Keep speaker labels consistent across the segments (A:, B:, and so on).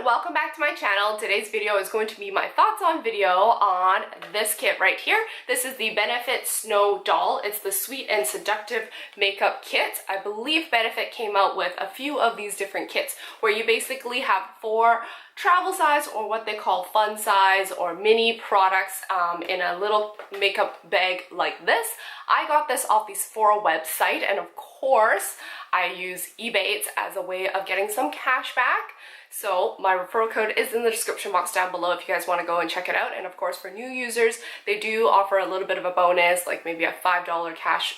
A: welcome back to my channel. Today's video is going to be my thoughts on video on this kit right here. This is the Benefit Snow Doll. It's the Sweet and Seductive makeup kit. I believe Benefit came out with a few of these different kits where you basically have 4 travel size or what they call fun size or mini products in a little makeup bag like this. I got this off the Sephora website, and of course I use Ebates as a way of getting some cash back. So my referral code is in the description box down below if you guys want to go and check it out. And of course for new users, they do offer a little bit of a bonus, like maybe a $5 cash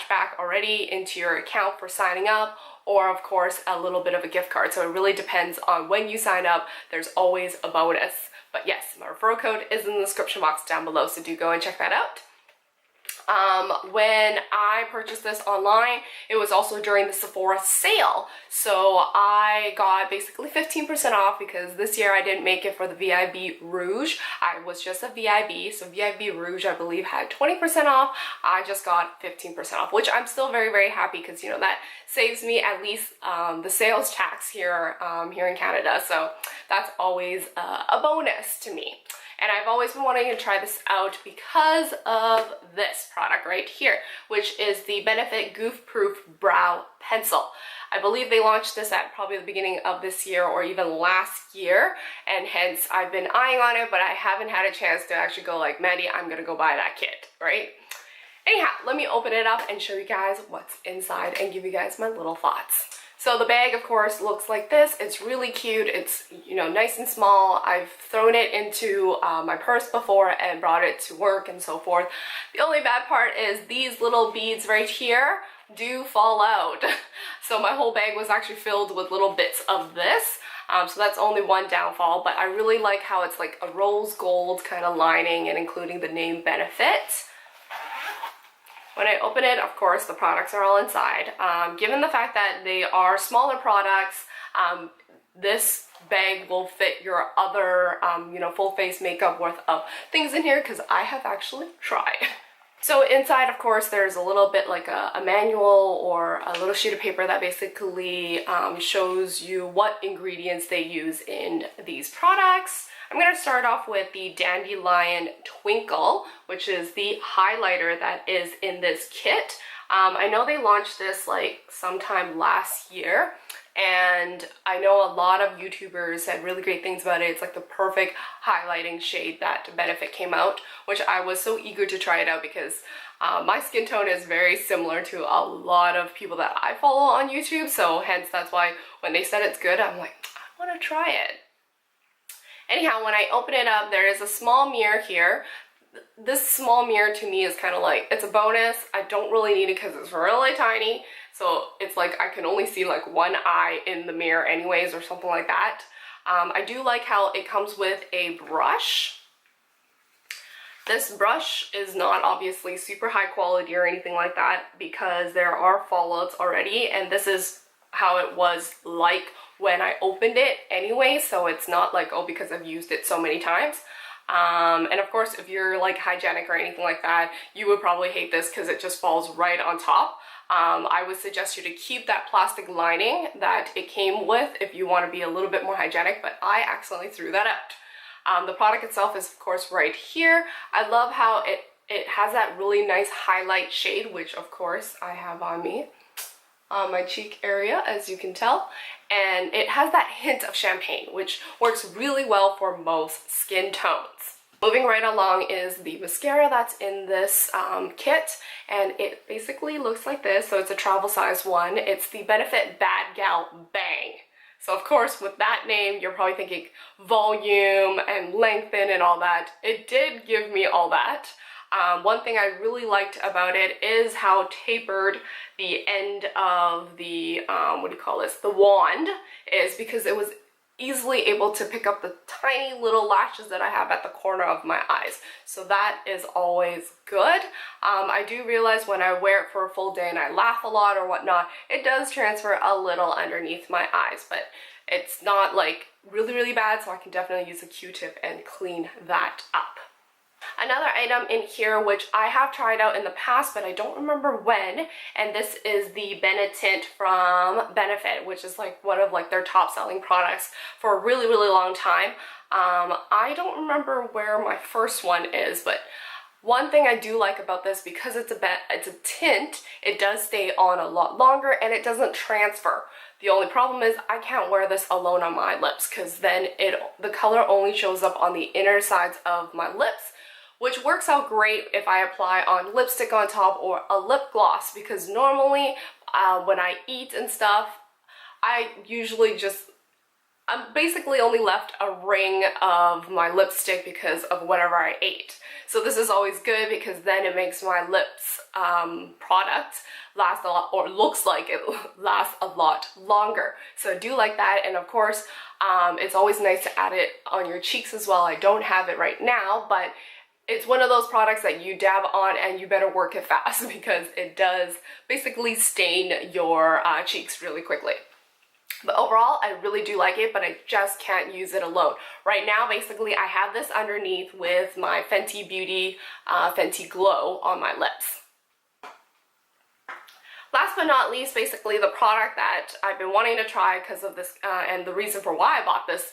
A: back already into your account for signing up, or of course a little bit of a gift card. So it really depends on when you sign up. There's always a bonus. But yes, my referral code is in the description box down below, so do go and check that out. When I purchased this online, it was also during the Sephora sale, so I got basically 15% off because this year I didn't make it for the VIB Rouge. I was just a VIB, so VIB Rouge I believe had 20% off. I just got 15% off, which I'm still very, very happy because, you know, that saves me at least the sales tax here, here in Canada, so that's always a bonus to me. And I've always been wanting to try this out because of this product right here, which is the Benefit Goof Proof Brow Pencil. I believe they launched this at probably the beginning of this year or even last year, and hence I've been eyeing on it, but I haven't had a chance to actually go like, Mandy, I'm gonna go buy that kit, right? Anyhow, let me open it up and show you guys what's inside and give you guys my little thoughts. So the bag, of course, looks like this. It's really cute. It's, you know, nice and small. I've thrown it into my purse before and brought it to work and so forth. The only bad part is these little beads right here do fall out. So my whole bag was actually filled with little bits of this. So that's only one downfall, but I really like how it's like a rose gold kind of lining and including the name Benefit. When I open it, of course, the products are all inside. Given the fact that they are smaller products, this bag will fit your other, you know, full face makeup worth of things in here because I have actually tried. So inside, of course, there's a little bit like a manual or a little sheet of paper that basically shows you what ingredients they use in these products. I'm going to start off with the Dandelion Twinkle, which is the highlighter that is in this kit. I know they launched this like sometime last year, and I know a lot of YouTubers said really great things about it. It's like the perfect highlighting shade that Benefit came out, which I was so eager to try it out because my skin tone is very similar to a lot of people that I follow on YouTube, so hence that's why when they said it's good, I'm like, I want to try it. Anyhow, when I open it up, there is a small mirror here. This small mirror to me is kind of like, it's a bonus. I don't really need it because it's really tiny. So it's like I can only see like one eye in the mirror anyways or something like that. I do like how it comes with a brush. This brush is not obviously super high quality or anything like that because there are fallouts already, and this is how it was like when I opened it anyway, so it's not like, oh, because I've used it so many times. And of course, if you're like hygienic or anything like that, you would probably hate this because it just falls right on top. I would suggest you to keep that plastic lining that it came with if you want to be a little bit more hygienic, but I accidentally threw that out. The product itself is of course right here. I love how it has that really nice highlight shade, which of course I have on me. On my cheek area, as you can tell, and it has that hint of champagne, which works really well for most skin tones. Moving right along is the mascara that's in this kit, and it basically looks like this. So it's a travel size one. It's the Benefit Bad Gal Bang. So of course with that name you're probably thinking volume and lengthen and all that. It did give me all that. One thing I really liked about it is how tapered the end of the, what do you call this, the wand is, because it was easily able to pick up the tiny little lashes that I have at the corner of my eyes. So that is always good. I do realize when I wear it for a full day and I laugh a lot or whatnot, it does transfer a little underneath my eyes, but it's not like really, really bad, so I can definitely use a Q-tip and clean that up. another item in here which I have tried out in the past, but I don't remember when, and this is the Benetint from Benefit, which is like one of like their top selling products for a really, really long time. I don't remember where my first one is, but one thing I do like about this, because it's a tint, it does stay on a lot longer and it doesn't transfer. The only problem is I can't wear this alone on my lips, because then the color only shows up on the inner sides of my lips, which works out great if I apply on lipstick on top or a lip gloss, because normally when I eat and stuff, I'm basically only left a ring of my lipstick because of whatever I ate. So this is always good, because then it makes my lips product last a lot, or looks like it lasts a lot longer. So I do like that, and of course it's always nice to add it on your cheeks as well. I don't have it right now, but it's one of those products that you dab on and you better work it fast, because it does basically stain your cheeks really quickly. But overall, I really do like it, but I just can't use it alone. Right now, basically, I have this underneath with my Fenty Beauty Fenty Glow on my lips. Last but not least, basically the product that I've been wanting to try because of this, and the reason for why I bought this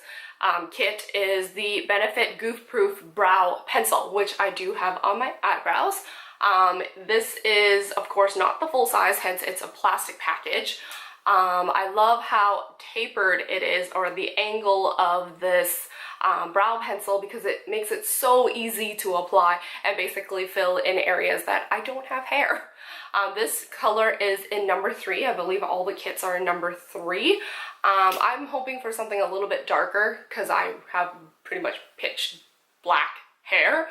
A: kit, is the Benefit Goof Proof Brow Pencil, which I do have on my eyebrows. This is, of course, not the full size, hence it's a plastic package. I love how tapered it is, or the angle of this brow pencil, because it makes it so easy to apply and basically fill in areas that I don't have hair. This color is in number 3. I believe all the kits are in number 3. I'm hoping for something a little bit darker, because I have pretty much pitch black hair.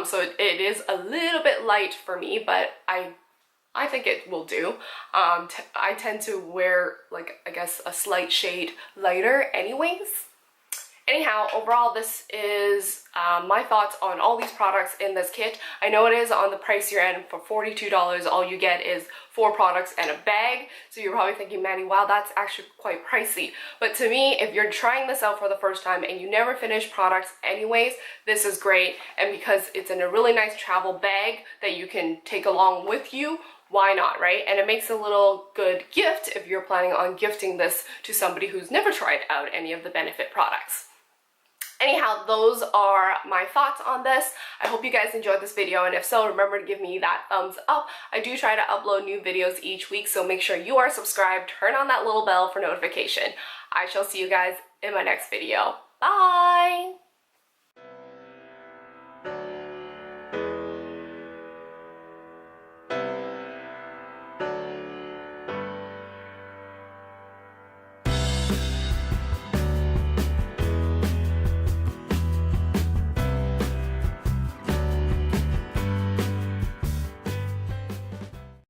A: So it is a little bit light for me, but I think it will do. I tend to wear, like, I guess a slight shade lighter anyways. Anyhow, overall, this is my thoughts on all these products in this kit. I know it is on the pricier end. For $42, all you get is 4 products and a bag. So you're probably thinking, Maddie, wow, that's actually quite pricey. But to me, if you're trying this out for the first time and you never finish products anyways, this is great. And because it's in a really nice travel bag that you can take along with you, why not, right? And it makes a little good gift if you're planning on gifting this to somebody who's never tried out any of the Benefit products. Anyhow, those are my thoughts on this. I hope you guys enjoyed this video, and if so, remember to give me that thumbs up. I do try to upload new videos each week, so make sure you are subscribed, turn on that little bell for notification. I shall see you guys in my next video. Bye!